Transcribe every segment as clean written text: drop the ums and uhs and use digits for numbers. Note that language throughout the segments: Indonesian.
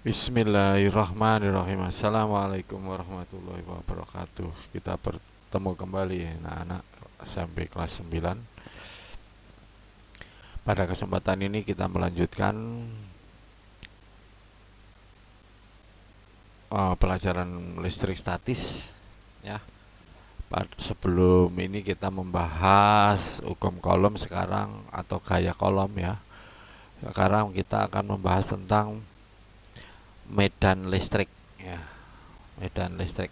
Bismillahirrahmanirrahim. Assalamualaikum warahmatullahi wabarakatuh. Kita bertemu kembali anak-anak SMP kelas 9. Pada kesempatan ini kita melanjutkan pelajaran listrik statis ya. Sebelum ini kita membahas hukum kolom sekarang atau gaya kolom ya. Sekarang kita akan membahas tentang medan listrik ya. Medan listrik.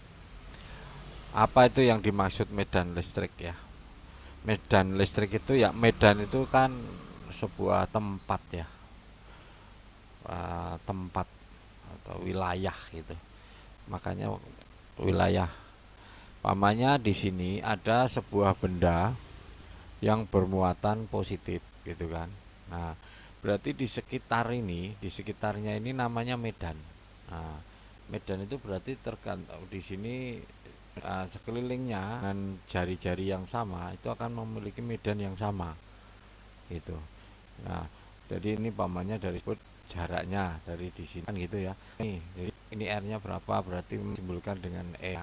Apa itu yang dimaksud medan listrik ya? Medan listrik itu ya, medan itu kan sebuah tempat ya, tempat atau wilayah gitu. Makanya wilayah. Pamannya di sini ada sebuah benda yang bermuatan positif gitu kan. Nah, berarti di sekitarnya ini namanya medan. Nah, medan itu berarti tergantung di sini sekelilingnya dengan jari-jari yang sama itu akan memiliki medan yang sama gitu. Nah, jadi ini pamannya dari jaraknya dari di sini kan gitu ya. Jadi ini R-nya berapa berarti menyimpulkan dengan E.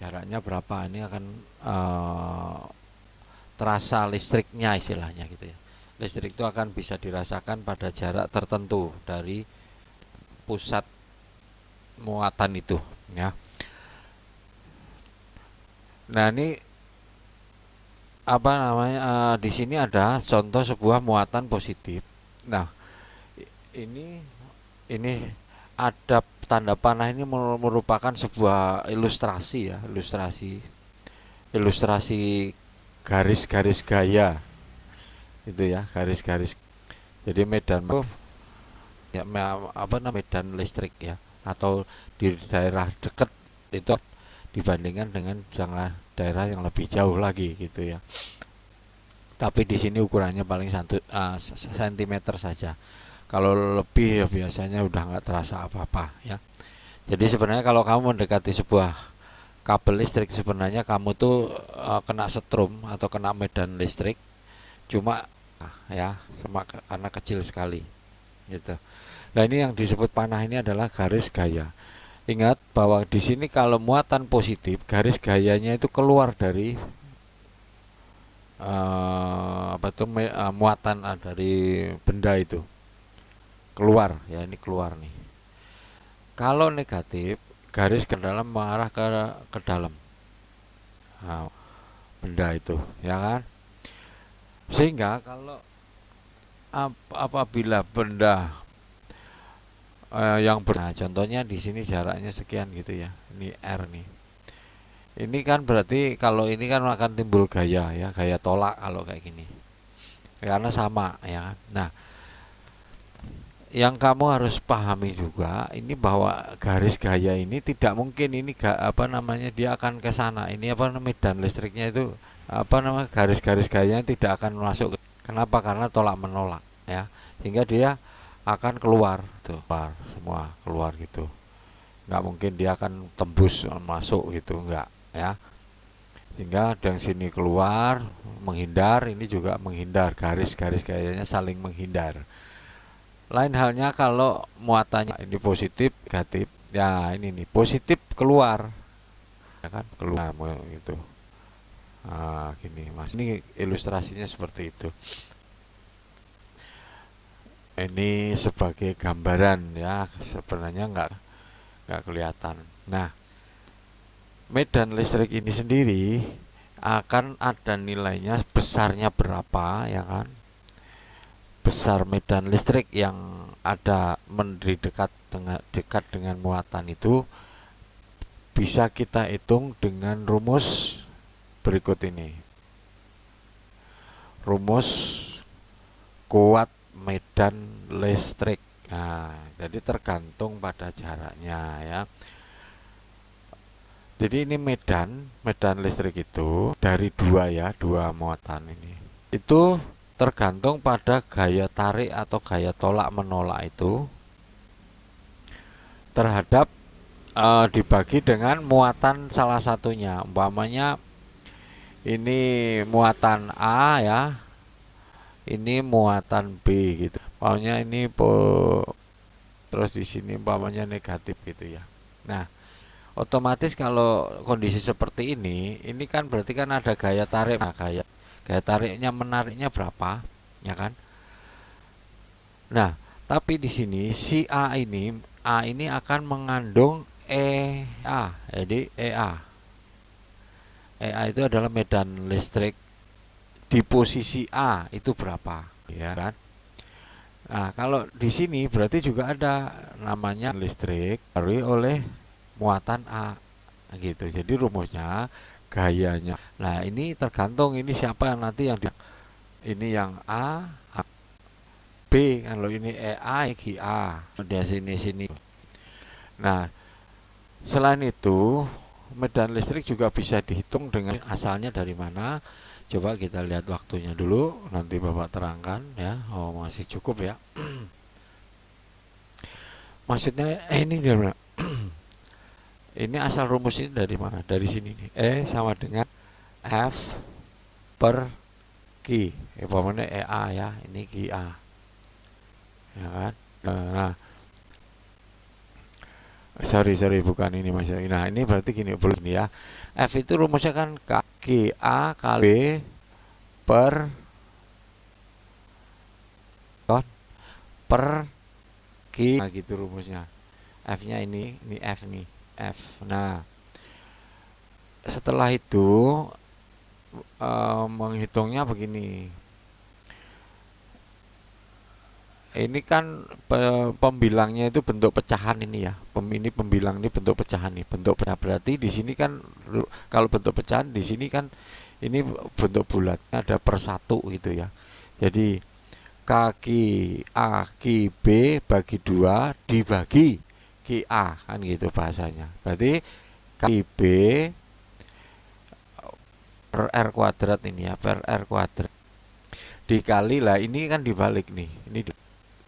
Jaraknya berapa ini akan terasa listriknya istilahnya gitu ya. Listrik itu akan bisa dirasakan pada jarak tertentu dari pusat muatan itu ya. Nah, ini apa namanya di sini ada contoh sebuah muatan positif. Nah, ini ini ada tanda panah ini merupakan sebuah ilustrasi ya, ilustrasi garis-garis gaya itu ya, garis-garis. Jadi medan ya apa namanya medan listrik ya, atau di daerah dekat itu dibandingkan dengan daerah yang lebih jauh lagi gitu ya. Tapi di sini ukurannya paling 1 cm saja. Kalau lebih ya biasanya udah nggak terasa apa-apa ya. Jadi sebenarnya kalau kamu mendekati sebuah kabel listrik, sebenarnya kamu tuh kena setrum atau kena medan listrik, cuma ya karena kecil sekali gitu. Nah, ini yang disebut panah ini adalah garis gaya. Ingat bahwa di sini kalau muatan positif, garis gayanya itu keluar dari muatan dari benda itu. Keluar ya, ini keluar nih. Kalau negatif, garis ke dalam mengarah ke dalam. Nah, benda itu, ya kan? Sehingga kalau apabila benda nah, contohnya di sini jaraknya sekian gitu ya. Ini R nih. Ini kan berarti kalau ini kan akan timbul gaya ya, gaya tolak kalau kayak gini. Karena sama ya kan. Nah, yang kamu harus pahami juga ini bahwa garis gaya ini tidak mungkin ini apa namanya dia akan ke sana. Ini apa namanya medan listriknya itu apa namanya garis-garis gayanya tidak akan masuk. Kenapa? Karena tolak menolak ya. Sehingga dia akan keluar tuh, semua keluar gitu. Nggak mungkin dia akan tembus masuk gitu, nggak ya. Sehingga dari sini keluar menghindar, ini juga menghindar, garis-garis gayanya saling menghindar. Lain halnya kalau muatannya ini positif, negatif. Ya, ini nih positif keluar, ya kan? Keluar gitu. Nah, gini Mas. Ini ilustrasinya seperti itu. Ini sebagai gambaran ya, sebenarnya nggak kelihatan. Nah, medan listrik ini sendiri akan ada nilainya besarnya berapa ya kan? Besar medan listrik yang ada dekat dengan muatan itu bisa kita hitung dengan rumus berikut ini. Rumus kuat medan listrik. Nah, jadi tergantung pada jaraknya ya. Jadi ini medan listrik itu dari dua muatan ini. Itu tergantung pada gaya tarik atau gaya tolak menolak itu terhadap dibagi dengan muatan salah satunya. Umpamanya ini muatan A ya, ini muatan B gitu. Pokoknya ini terus di sini umpamanya negatif gitu ya. Nah, otomatis kalau kondisi seperti ini kan berarti kan ada gaya tarik. Nah, gaya tariknya menariknya berapa, ya kan? Nah, tapi di sini si A ini akan mengandung EA. Jadi EA itu adalah medan listrik di posisi A itu berapa, ya kan? Nah, kalau di sini berarti juga ada namanya listrik dipengaruhi oleh muatan A gitu. Jadi rumusnya gayanya. Nah, ini tergantung ini siapa yang nanti ini yang A, B, kalau ini EA, GA. Udah sini. Nah, selain itu medan listrik juga bisa dihitung dengan asalnya dari mana. Coba kita lihat waktunya dulu, nanti Bapak terangkan ya. Oh, masih cukup ya. Maksudnya ini dari mana? Ini asal rumus ini dari mana? Dari sini nih. E sama dengan F per Q. Pokoknya EA ya, ini QA. Ya kan? Nah, sorry bukan ini Mas. Nah, ini berarti gini belum ya. F itu rumusnya kan QA kali B per Q. Nah, gitu rumusnya. F-nya ini F nih. F. Nah, setelah itu menghitungnya begini. Ini kan pembilangnya itu bentuk pecahan ini ya. Ini pembilang ini bentuk pecahan nih. Bentuk pecah berarti di sini kan kalau bentuk pecahan di sini kan ini bentuk bulat. Ada per 1 gitu ya. Jadi kaki A ki B bagi 2 dibagi ki A kan gitu bahasanya. Berarti kaki B per R kuadrat ini ya, per R kuadrat dikali lah, ini kan dibalik nih, ini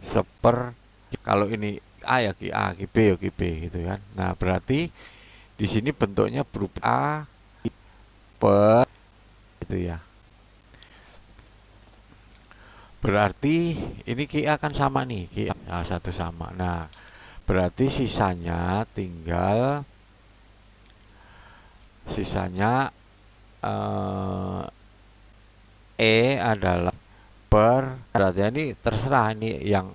seper, kalau ini A ya ki A, ki B ya ki B gitu kan. Nah, berarti di sini bentuknya berupa A per gitu ya. Berarti ini ki A kan sama nih, ki A satu sama. Nah, berarti sisanya adalah per, berarti ini terserah ini yang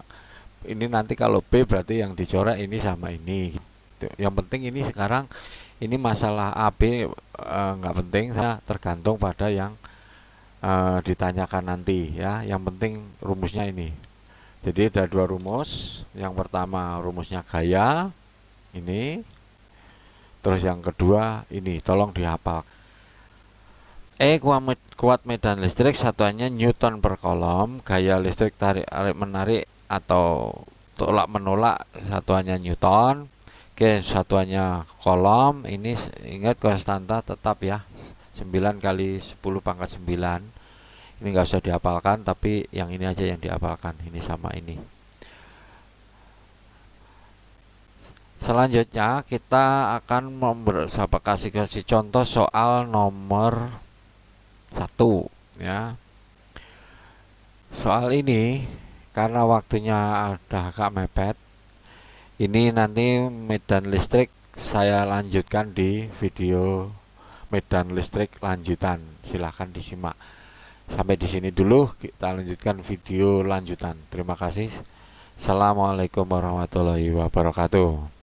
ini nanti kalau B berarti yang dicoret ini sama ini gitu. Yang penting ini sekarang ini masalah AB nggak penting, saya tergantung pada yang ditanyakan nanti ya. Yang penting rumusnya ini. Jadi ada 2 rumus. Yang pertama rumusnya gaya ini, terus yang kedua ini, tolong dihafal. Kuat medan listrik satuannya Newton per kolom. Gaya listrik tarik menarik atau tolak menolak satuannya Newton. Oke, satuannya kolom. Ini ingat konstanta tetap ya, 9 kali 10 pangkat 9. Ini nggak usah dihafalkan, tapi yang ini aja yang dihafalkan. Ini sama ini. Selanjutnya kita akan kasih contoh soal nomor 1 ya. Soal ini karena waktunya udah agak mepet, ini nanti medan listrik saya lanjutkan di video medan listrik lanjutan. Silahkan disimak. Sampai di sini dulu, kita lanjutkan video lanjutan. Terima kasih. Assalamualaikum warahmatullahi wabarakatuh.